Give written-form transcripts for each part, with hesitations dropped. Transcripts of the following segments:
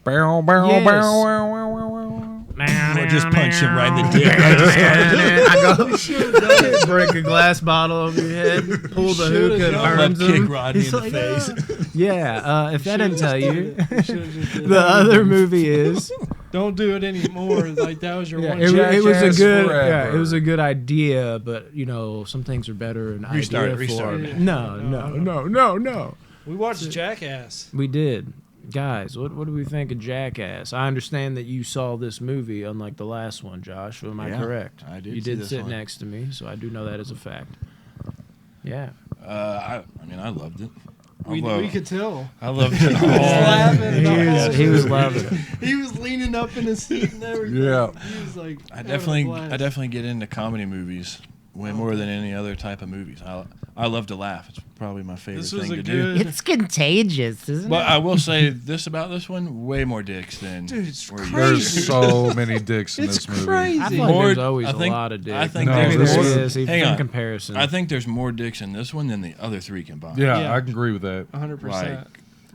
Bow, bow, Yes. bow, wow, wow, wow, wow. Or just punch him right in the dick. I go break a glass bottle over your head, pull the hookah, and burns Kick him. Rodney He's in the like, face. Yeah, if that didn't tell you, The the other movie is Don't do it anymore. Like that was your one. it was a Jackass good forever. it was a good idea, but some things are better in Restart idea it, form. restart it. No. We watched Jackass. We did. Guys, what do we think of Jackass? I understand that you saw this movie, unlike the last one, Josh. Am I Yeah, correct? I did You see did this sit one. next to me, so I do know that as a fact. Yeah. I mean, I loved it. We could tell. I loved it He was all. laughing. He was loving it. He was leaning up in his seat and everything. Yeah. He was like, I having a blast. definitely get into comedy movies way more than any other type of movies. I love to laugh. It's probably my favorite This was thing a to do. good. It's contagious, isn't But I will say this about this one: way more dicks than. Dude, it's we're used crazy. to. There's so many dicks in It's this movie. crazy. I feel like More- there's always I think- a lot of dicks. I think Maybe there's- there this is, even hang in on. comparison. I think there's more dicks in this one than the other three combined. Yeah, Yeah. I can agree with that. 100%.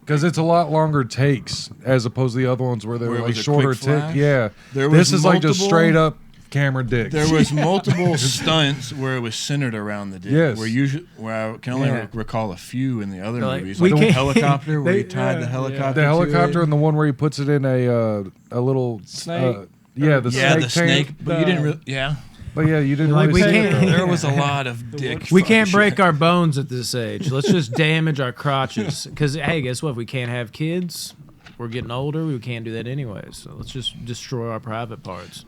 Because it's a lot longer takes as opposed to the other ones where they Where were it like was a shorter quick tick. flash? Yeah. There This was is like just multiple- straight up camera dicks. There was multiple stunts where it was centered around the dick. Yes. Where I can only Yeah. recall a few in the other Like, movies. we Like the can't- helicopter where they- he tied the yeah. helicopter. The to helicopter it. and the one where he puts it in a little Snake? yeah, the Yeah, snake the tank. snake. But you didn't really. Yeah. But yeah, you didn't Like, really we see it, can't- though. There was a lot of dick. we fucking can't break shit. our bones at this age. Let's just damage our crotches. Because, hey, guess what? If we can't have kids, we're getting older. We can't do that anyway. So let's just destroy our private parts.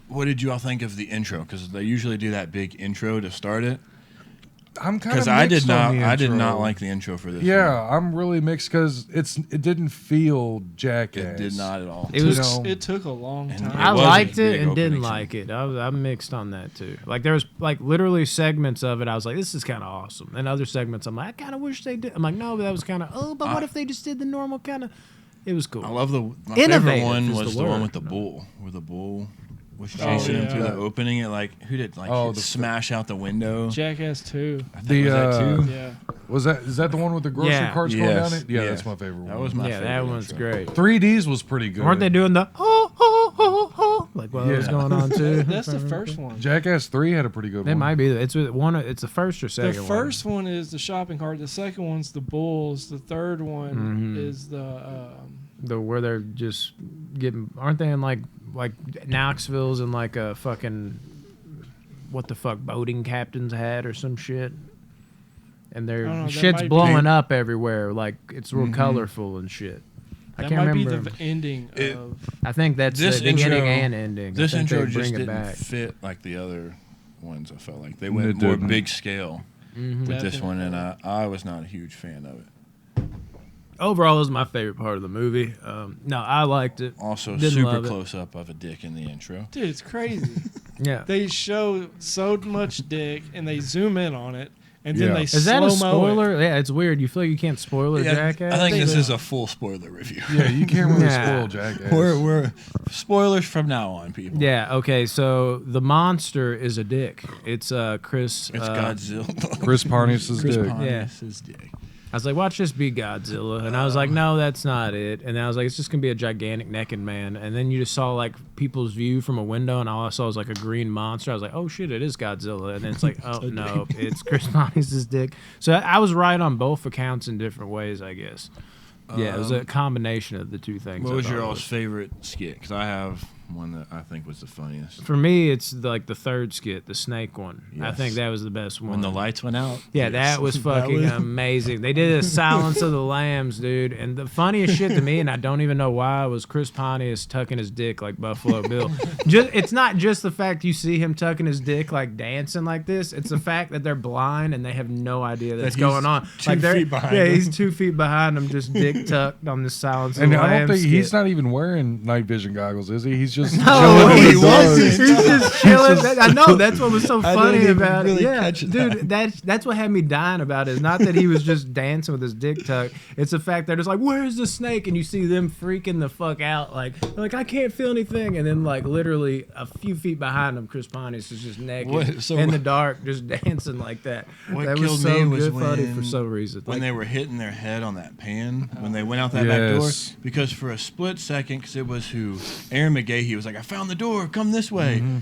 What did you all think of the intro? Because they usually do that big intro to start it. I'm kind of Because I did not. The I did intro. not like the intro for this. Yeah, I'm really mixed because it didn't feel Jackass. It did not at all. It was. know, It took a long And time. it I was a liked big it and didn't opening like it. I'm mixed on that too. Like there was like literally segments of it. I was like, this is kind of awesome. And other segments, I'm like, I kind of wish they did. I'm like, no, but that was kind of. But what if they just did the normal kind of? It was cool. I love my Innovative favorite one is was the the one word, with the you know? bull, where the bull was chasing him yeah. through the opening. It like who did like Oh, hit smash out the window? Jackass 2. I think The, was that too. Yeah. is that the one with the grocery Yeah. carts going Yes. down it? Yeah, Yeah. that's my favorite That one. was my Yeah, favorite. that one's intro. great. 3Ds was pretty good. Weren't they doing the like what was Yeah. going on too? That's the first one. Jackass 3 had a pretty good It one. might be. It's one. It's the first or The second. first one is the shopping cart. The second one's the bulls. The third one is the. the where they're just getting. Aren't they in like Knoxville's in like a fucking what the fuck boating captain's hat or some shit? And I don't know, their that shit's might blowing be- up everywhere. Like it's real colorful and shit. I That can't might remember. be the ending It- of. I think that's This the beginning intro- and ending. This I think intro they just bring it didn't back. fit like the other ones. I felt like they It went more didn't. big scale Mm-hmm. with this one, and Definitely. I was not a huge fan of it. Overall, it was my favorite part of the movie. No, I liked it. Also, Didn't super love it. close up of a dick in the intro. Dude, it's crazy. Yeah. They show so much dick and they zoom in on it and then Yeah. they Is that a slow-mo it. spoiler? Yeah, it's weird. You feel like you can't spoil a Jackass? I think this They- is a full spoiler review. Yeah, you can't really Nah. spoil Jackass. we're spoilers from now on, people. Yeah. Okay. So the monster is a dick. It's Chris. It's Godzilla. Chris Parnas's Chris dick. Pontius's dick. I was like, watch this be Godzilla, and I was like, no, that's not it. And I was like, it's just gonna be a gigantic naked man. And then you just saw like people's view from a window, and all I saw was like a green monster. I was like, oh shit, it is Godzilla. And then it's like, oh no, it's Chris Pontius's dick. So I was right on both accounts in different ways, I guess. Yeah, it was a combination of the two things. What I was thought your it all's favorite skit? Because I have one that I think was the funniest. For me, it's like the third skit, the snake one. I Yes. think that was the best one. When the lights went out. Yeah, Yes. that was fucking was- amazing. They did a Silence of the Lambs, dude. And the funniest shit to me, and I don't even know why, was Chris Pontius tucking his dick like Buffalo Bill. It's not just the fact you see him tucking his dick like dancing like this. It's the fact that they're blind and they have no idea that's he's going on. 2 Like they're feet behind yeah, him. he's 2 feet behind him, just dick tucked on the Silence of And the I don't Lambs. think he's skit. not even wearing night vision goggles, is he? He's just No, chilling in he the dark. wasn't. He's just chilling. I know that's what was so I funny didn't even about it. really Yeah, catch dude, that's what had me dying about it. Is not that he was just dancing with his dick tucked. It's the fact that it's like, where's the snake? And you see them freaking the fuck out, like I can't feel anything. And then like literally a few feet behind him, Chris Pontius is just naked What- so in the what- dark, just dancing like that. What That killed was so me was good funny when- for some reason. when Like, they were hitting their head on that pan when they went out that back door, Yes. because for a split second, because it was who Aaron McGahee was like, I found the door, come this way. Mm-hmm.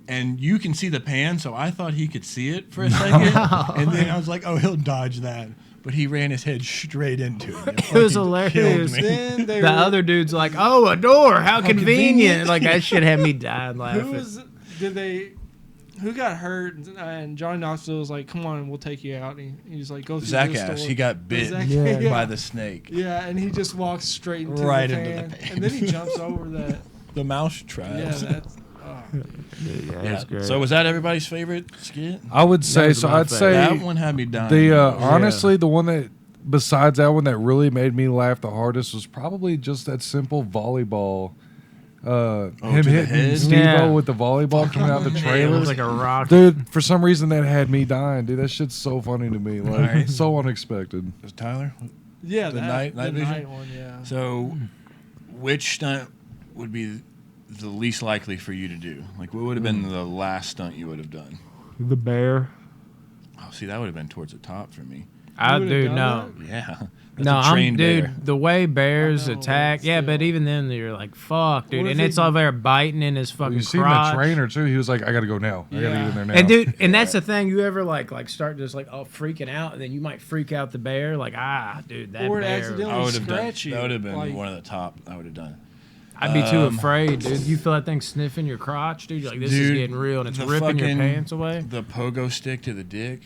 And you can see the pan, so I thought he could see it for a second. And then I was like, oh, he'll dodge that. But he ran his head straight into it. it was fucking hilarious. killed me. Then they The were, other dude's like, "Oh, a door! How convenient!" convenient. Like that shit had me dying laughing. who got hurt? And Johnny Knoxville was like, "Come on, we'll take you out." And he's like, "Go through this Jackass, door." he got bit Zac- Yeah. by the snake. Yeah, and he just walks straight into Right the into pan, the pan. and then he jumps over that. The mouse trap. Yeah, that's. Oh. Yeah, Yeah. that's great. So was that everybody's favorite skit? I would say was so. my I'd favorite. say That one had me dying. the honestly the one that besides that one that really made me laugh the hardest was probably just that simple volleyball. Him to the hitting head? Steve-O Yeah. with the volleyball coming out the Yeah, it trailer. was like a rock. Dude, for some reason that had me dying. Dude, that shit's so funny to me. Like Alright. so unexpected. Was Tyler? Yeah, The that, night the vision? night one. Yeah. So, which stunt would be the least likely for you to do? Like, what would have been the last stunt you would have done? The bear. Oh, see, that would have been towards the top for me. I would've dude, done no. Yeah. That's No, a I'm trained dude. bear. The way bears I know, attack, but yeah, but still. even then you're like, fuck, dude, What and if it's he- all there biting in his fucking You seen crotch. the trainer too? He was like, I gotta go now. I gotta Yeah. get in there now. And dude, and that's the thing. You ever like start just like freaking out, and then you might freak out the bear. Like dude, that Or it bear. accidentally- I would have done. scratch you, That would have been like- one of the top. I would have done. I'd be too afraid, dude. You feel that thing sniffing your crotch, dude. You're like, this is Dude, getting real, and it's the ripping your fucking- pants away. The pogo stick to the dick.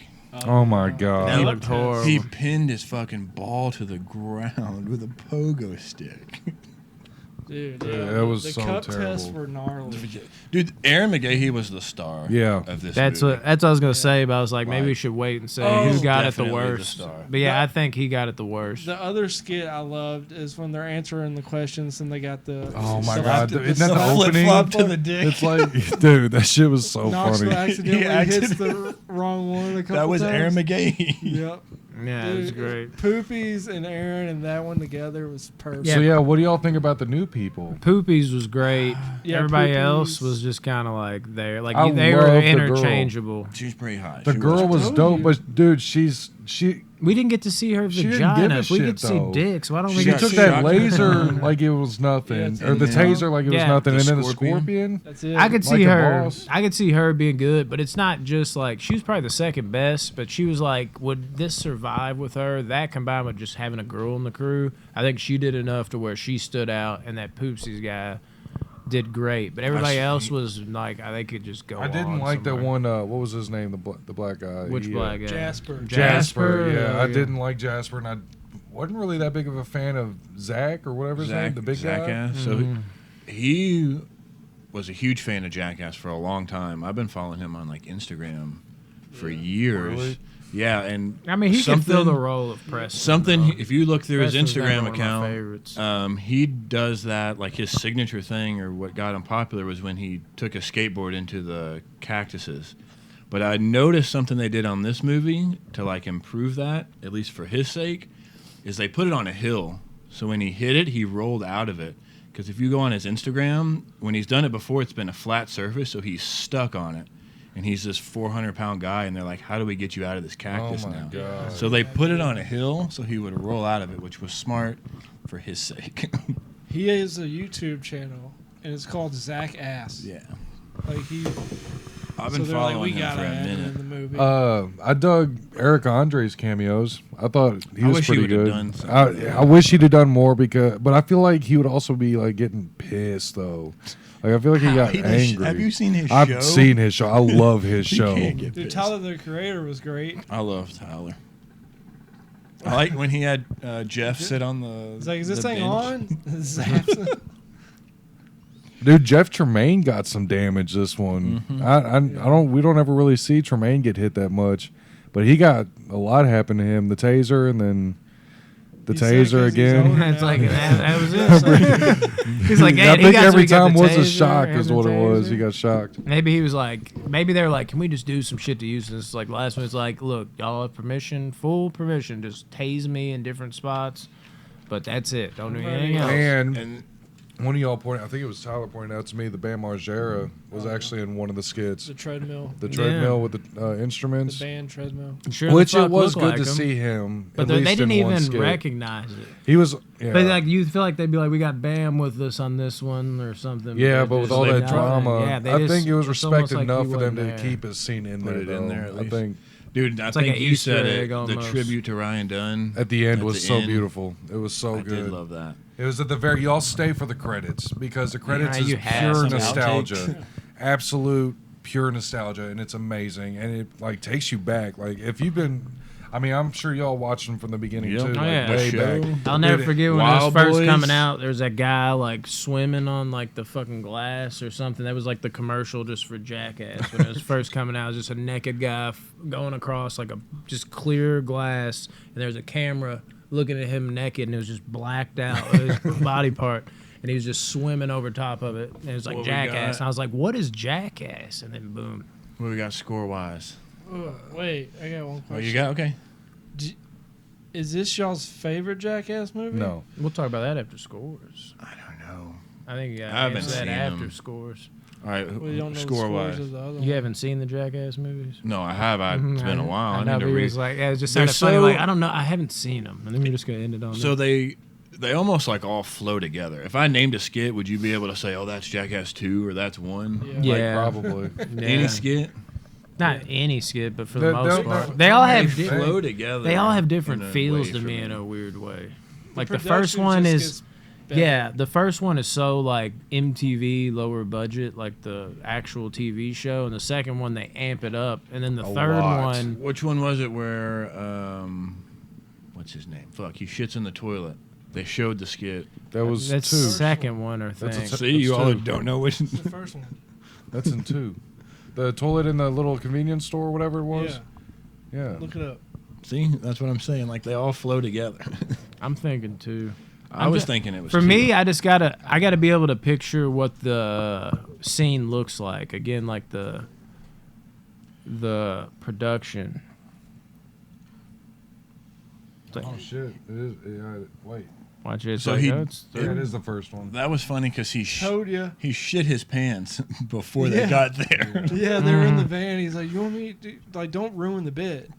Oh my god. That He- looked horrible. He pinned his fucking ball to the ground with a pogo stick. Dude, Yeah, yeah, that was the so cup terrible. tests were gnarly. Dude, Aaron McGahee was the star. Yeah. Of this. That's movie. what I was gonna say, but I was like, maybe Like, we should wait and say oh, who got it the definitely the worst. star. But yeah, The- I think he got it the worst. The other skit I loved is when they're answering the questions and they got the. Oh my the- god. The Isn't that the flip opening? flop to the dick. It's like, dude, that shit was so Knoxville funny. accidentally He hits accidentally- the wrong one a couple That was times. Aaron McGahee. Yep. Yeah, it was Dude, great. Poopies and Aaron and that one together was perfect. So yeah, what do y'all think about the new people? Poopies was great. Yeah, Everybody Poopies. else was just kind of like there. Like I they love were the girl. interchangeable. She's pretty hot. The She girl was told dope, you. but dude, she We didn't get to see her She didn't vagina. give a If we shit, get to though. see dicks, why don't we She she get got to took see? that shot. laser like it was nothing, Yeah, or the and taser like it was Yeah. nothing, The and then the scorpion. scorpion. That's it. I could Like see a her. boss. I could see her being good, but it's not just like she was probably the second best. But she was like, would this survive with her? That combined with just having a girl in the crew, I think she did enough to where she stood out, and that Poopsies guy did great. But everybody see. else was like, they could just go. I didn't on like that somewhere. one. What was his name? The black guy. Which He, black guy? Jasper. Jasper. Yeah, oh, I didn't like Jasper, and I wasn't really that big of a fan of Zach or whatever his name, the big guy. Jackass. So he was a huge fan of Jackass for a long time. I've been following him on like Instagram for years. Really? Yeah, and I mean, he can fill something- the role of Preston. Something. though. If you look through his Preston's never Instagram one of my account, favorites. he does that. Like his signature thing, or what got him popular, was when he took a skateboard into the cactuses. But I noticed something they did on this movie to like improve that, at least for his sake, is they put it on a hill. So when he hit it, he rolled out of it. Because if you go on his Instagram, when he's done it before, it's been a flat surface, so he's stuck on it. And he's this 400-pound guy, and they're like, how do we get you out of this cactus Oh my now? God. So they put it on a hill so he would roll out of it, which was smart for his sake. He has a YouTube channel and it's called Jackass. yeah. Like he. I've So been they're like, following we him gotta for a have him minute. in the movie. I dug Eric Andre's cameos. I thought he I was wish he pretty would've good. done something. I wish he'd have done more but I feel like he would also be like getting pissed though. Like I feel like he got angry. Have you seen his show? I've seen his show. I love his He show. can't get Dude, pissed. Tyler the Creator was great. I love Tyler. I like when he had Jeff sit on the. It's like, is this the thing bench. on? Zaps. Dude, Jeff Tremaine got some damage this one. I don't. We don't ever really see Tremaine get hit that much, but he got a lot happen to him. The taser, and then The He said taser 'cause he's again. older It's now. like that was it. He's like, I hey, think every time was a shock, is what it was. He got shocked. Maybe he was like, maybe they're like, can we just do some shit to use this? Like last one, it's like, look, y'all have permission, full permission, just tase me in different spots, but that's it. Don't do anything else. And one of y'all pointed, I think it was Tyler pointed out to me, the Bam Margera was actually in one of the skits. The treadmill. The treadmill with the The instruments. band treadmill. Sure Which the it fuck was look good like to him. see him. But at they least didn't in one even skit. recognize it. He was, yeah. But like you feel like they'd be like, we got Bam with us on this one or something. Yeah, they but with just all like that nothing. drama, Yeah, they I just- think it was it's almost respected like enough he for them to wasn't there. keep his scene in Put there. it in Though. there at I least. think Dude, I It's like think an you Easter said egg it. The almost. tribute to Ryan Dunn at the end at was the so end. beautiful. It was so I good. did love that. It was at the very. Y'all stay for the credits because the credits Yeah, is you have pure some nostalgia, absolute pure nostalgia, and it's amazing. And it like takes you back. Like if you've been, I mean, I'm sure y'all watched them from the beginning Yep. too, Oh, like yeah. way The back. show. I'll never Dude, forget when it was Wild first Boys. coming out. There's that guy like swimming on like the fucking glass or something. That was like the commercial just for Jackass when it was first coming out. It was just a naked guy going across like a just clear glass, and there's a camera looking at him naked, and it was just blacked out his body part, and he was just swimming over top of it. And it was like What we Jackass, got? and I was like, "What is Jackass?" And then boom. What we got score wise? Wait, I got one Oh, question. you got okay. Is this y'all's favorite Jackass movie? No, We'll talk about that after scores. I don't know. I think you I got haven't to answer that seen after them. scores. All right, We don't know score the scores wise. of the other You one. haven't seen the Jackass movies? No, I have. It's been a while. I know, need to but he read. was like, yeah, it just They're sounded funny. so- Like, I don't know. I haven't seen them. And then we're just going to end it on So that. they almost like all flow together. If I named a skit, would you be able to say, "Oh, that's Jackass 2" or "That's 1"? Yeah. Yeah. like probably. Yeah. Any skit, Not any skit, but for the They're- most they're- part. they're- They all they have flow together. they all have different in a feels way to for me in a weird way. Like the production first one just is gets better. yeah, the first one is so like MTV lower budget, like the actual TV show, and the second one they amp it up, and then the A third lot. one Which one was it where what's his name? Fuck, he shits in the toilet. They showed the skit. That was that's two. the second one or That's a thing. t- See, you That's all two. don't know which. The first one. That's in 2. The toilet in the little convenience store, whatever it was. Yeah. Yeah. Look it up. See, that's what I'm saying. Like they all flow together. I'm thinking too. I was thinking it was For two. me, I gotta be able to picture what the scene looks like. Again, like the production. It's like, Oh shit! It is. Yeah, wait. watch it. It's So like, he- oh, it's Yeah, it is the first one. That was funny because Told ya. he shit his pants before they Yeah. got there. Yeah, they were in the van. He's like, "You want me to like? Don't ruin the bit."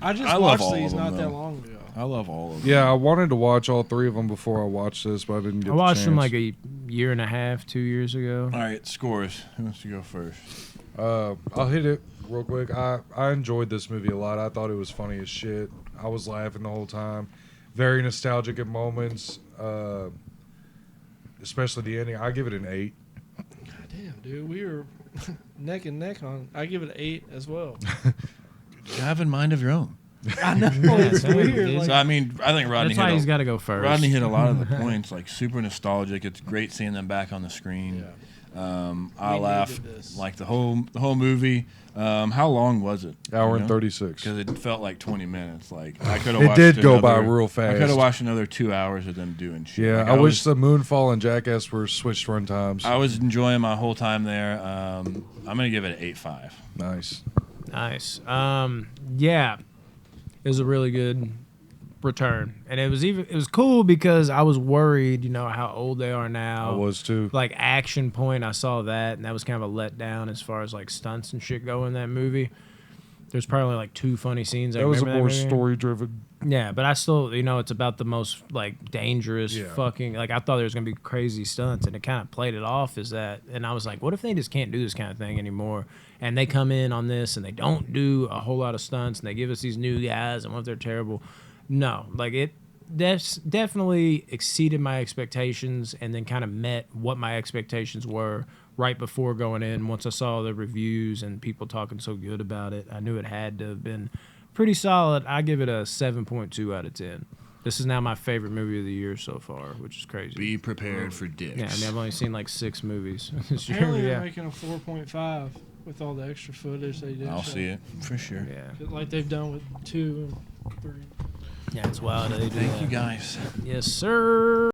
I just I love watched all these of them, not that though. long ago. I love all of them. Yeah, I wanted to watch all 3 of them before I watched this, but I didn't get. I watched the them chance. like a year and a half, 2 years ago. All right, scores. Who wants to go first? I'll hit it real quick. I enjoyed this movie a lot. I thought it was funny as shit. I was laughing the whole time. Very nostalgic at moments, especially the ending. I give it an 8. God damn, dude, we were neck and neck on. I give it an 8 as well. You have a mind of your own. I know it's Yeah, weird. it's- Like, So I mean, I think Rodney That's why hit he's a, got to go first. Rodney hit a lot of the points. Like super nostalgic. It's great seeing them back on the screen. I We laugh needed this. like the whole movie. How long was it? Hour and 36. Because it felt like 20 minutes. Like I could have. It did go by real fast. I could have watched another 2 hours of them doing shit. Yeah, Like, I wish was, the Moonfall and Jackass were switched run times. I was enjoying my whole time there. I'm gonna give it an 8.5. Nice. Nice. Yeah, it was a really good return, and it was cool because I was worried, you know, how old they are now. I was too. Like action point, I saw that, and that was kind of a letdown as far as like stunts and shit go in that movie. There's probably like 2 funny scenes. I That was a remember more movie. story driven. Yeah, but I still, you know, it's about the most like dangerous Yeah. fucking. Like I thought there was gonna be crazy stunts, and it kind of played it off as that. And I was like, what if they just can't do this kind of thing anymore? And they come in on this, and they don't do a whole lot of stunts, and they give us these new guys, and what if they're terrible? No, like that's definitely exceeded my expectations, and then kind of met what my expectations were right before going in. Once I saw the reviews and people talking so good about it, I knew it had to have been pretty solid. I give it a 7.2 out of 10. This is now my favorite movie of the year so far, which is crazy. Be prepared for dicks. Yeah, I mean, I've only seen like 6 movies this year. apparently they're Yeah. making a 4.5 with all the extra footage they did. I'll show. see it for sure. Yeah. Like they've done with 2 and 3. Yeah, it's wild. They do Thank that. you guys. Yes, sir.